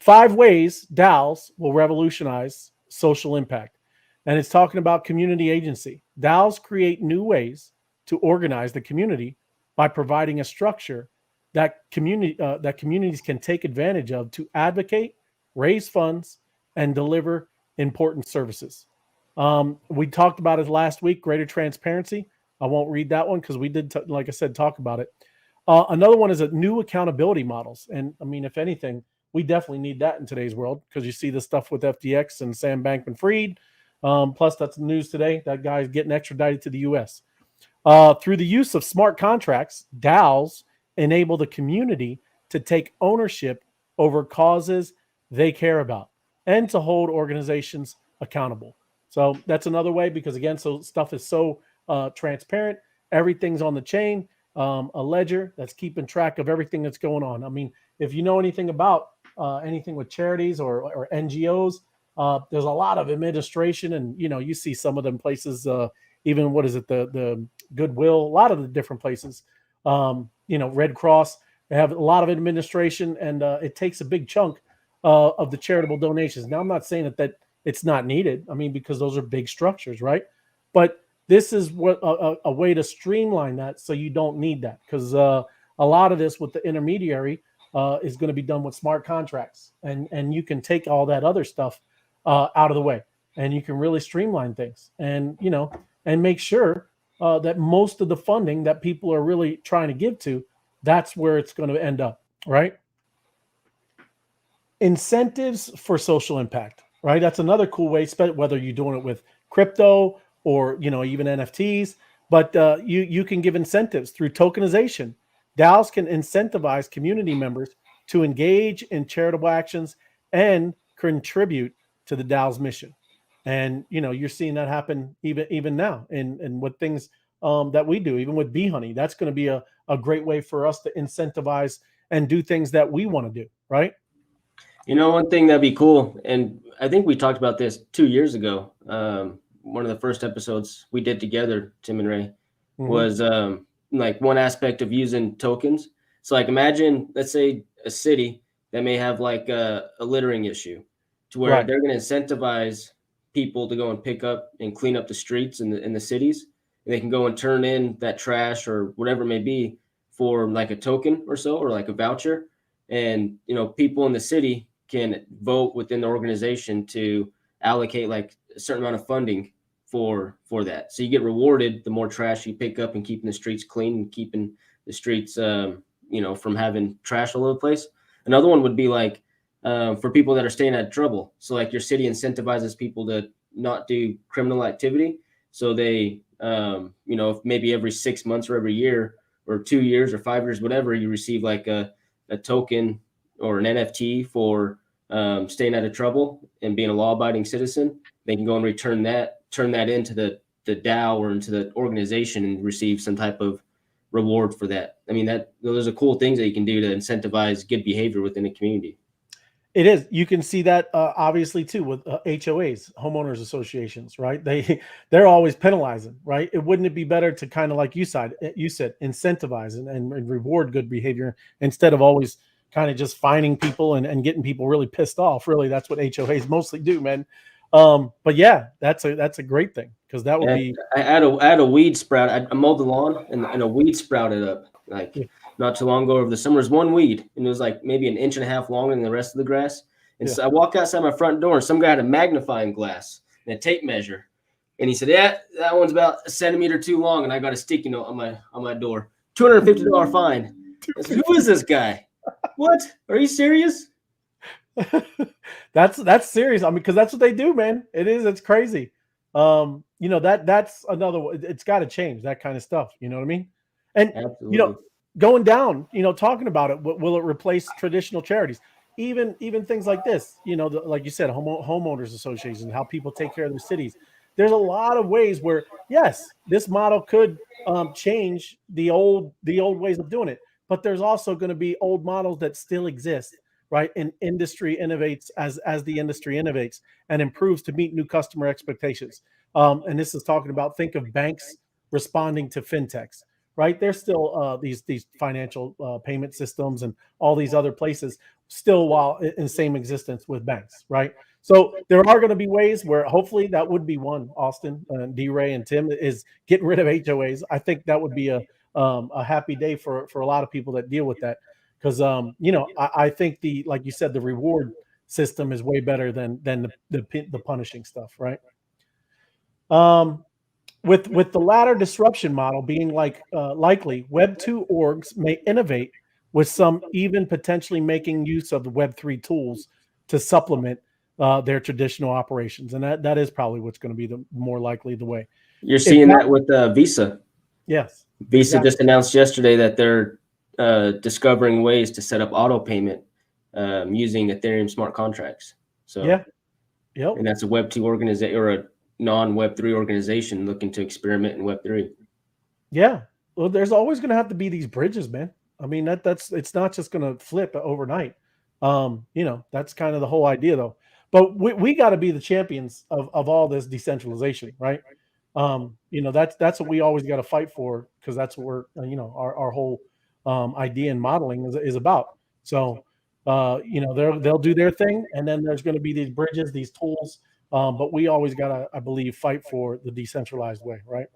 5 ways DAOs will revolutionize social impact. And it's talking about community agency. DAOs create new ways to organize the community by providing a structure that communities can take advantage of to advocate, raise funds, and deliver important services. We talked about it last week, greater transparency. I won't read that one because we did, like I said, talk about it. Another one is a new accountability models. And I mean, if anything, we definitely need that in today's world because you see the stuff with FTX and Sam Bankman-Fried. Plus, that's the news today. That guy's getting extradited to the U.S. Through the use of smart contracts, DAOs enable the community to take ownership over causes they care about and to hold organizations accountable. So that's another way because, again, so stuff is so transparent. Everything's on the chain, a ledger that's keeping track of everything that's going on. I mean, if you know anything about anything with charities or NGOs, there's a lot of administration, and you see some of them places. Even what is it, the Goodwill, a lot of the different places. Red Cross, they have a lot of administration, and it takes a big chunk of the charitable donations. Now, I'm not saying that it's not needed. I mean, because those are big structures, right? But this is what a way to streamline that, so you don't need that, because a lot of this with the intermediary is going to be done with smart contracts, and you can take all that other stuff out of the way, and you can really streamline things, and make sure that most of the funding that people are really trying to give to, that's where it's going to end up, right? Incentives for social impact, right? That's another cool way, whether you're doing it with crypto or even NFTs, but you can give incentives through tokenization. DAOs can incentivize community members to engage in charitable actions and contribute to the DAO's mission. And you're seeing that happen even now in what things that we do, even with Bee Honey. That's going to be a great way for us to incentivize and do things that we want to do, right? One thing that'd be cool, and I think we talked about this 2 years ago. One of the first episodes we did together, Tim and Ray, was like one aspect of using tokens. So like imagine, let's say a city that may have like a littering issue, to where they're going to incentivize people to go and pick up and clean up the streets in the cities. And they can go and turn in that trash or whatever it may be for like a token or so, or like a voucher. And, people in the city can vote within the organization to allocate like a certain amount of funding for that. So you get rewarded the more trash you pick up and keeping the streets clean and keeping the streets, from having trash all over the place. Another one would be like, for people that are staying out of trouble. So like your city incentivizes people to not do criminal activity. So they, if maybe every 6 months or every year or 2 years or 5 years, whatever, you receive like a token or an NFT for staying out of trouble and being a law-abiding citizen, they can go and turn that into the DAO or into the organization and receive some type of reward for that. I mean, those are cool things that you can do to incentivize good behavior within a community. It is. You can see that obviously too with HOAs, homeowners associations, right? They're always penalizing, right? Wouldn't it be better to kind of like you said, incentivize and reward good behavior instead of always kind of just fining people and getting people really pissed off? Really, that's what HOAs mostly do, man. But yeah, that's a great thing, because that would be. I had a weed sprout. I mowed the lawn and a weed sprouted up not too long ago over the summer. There's one weed, and it was like maybe 1.5 inches longer than the rest of the grass. And so I walk outside my front door, and some guy had a magnifying glass and a tape measure, and he said, "Yeah, that one's about 1 centimeter too long." And I got a sticky note on my door, $250 fine. I said, "Who is this guy? What? Are you serious?" That's serious. I mean, because that's what they do, man. It's crazy. That's another one. It's got to change, that kind of stuff. You know what I mean? And Absolutely. Going down, talking about it, will it replace traditional charities? Even things like this, like you said, homeowners associations, how people take care of their cities. There's a lot of ways where, yes, this model could change the old ways of doing it, but there's also going to be old models that still exist, right? And industry innovates as the industry innovates and improves to meet new customer expectations. And this is talking about, think of banks responding to fintechs, right? There's still these financial payment systems and all these other places still while in same existence with banks, right? So there are going to be ways where hopefully that would be one. Austin, D-Ray, and Tim is getting rid of HOAs. I think that would be a happy day for a lot of people that deal with that, because I think the, like you said, the reward system is way better than the punishing stuff, right? With the latter disruption model being likely, Web 2 orgs may innovate, with some even potentially making use of the Web 3 tools to supplement their traditional operations, and that is probably what's going to be the more likely the way. You're seeing that with Visa. Yes, Visa exactly. just announced yesterday that they're discovering ways to set up auto payment using Ethereum smart contracts. So yeah, yep. And that's a Web 2 organization or a non-Web 3 organization looking to experiment in Web 3. Yeah. Well, there's always going to have to be these bridges, man. I mean, that's it's not just going to flip overnight. That's kind of the whole idea, though. But we got to be the champions of all this decentralization, right? That's what we always got to fight for, because that's what our whole idea and modeling is about. So they'll do their thing, and then there's going to be these bridges, these tools. But we always got to, I believe, fight for the decentralized way, right?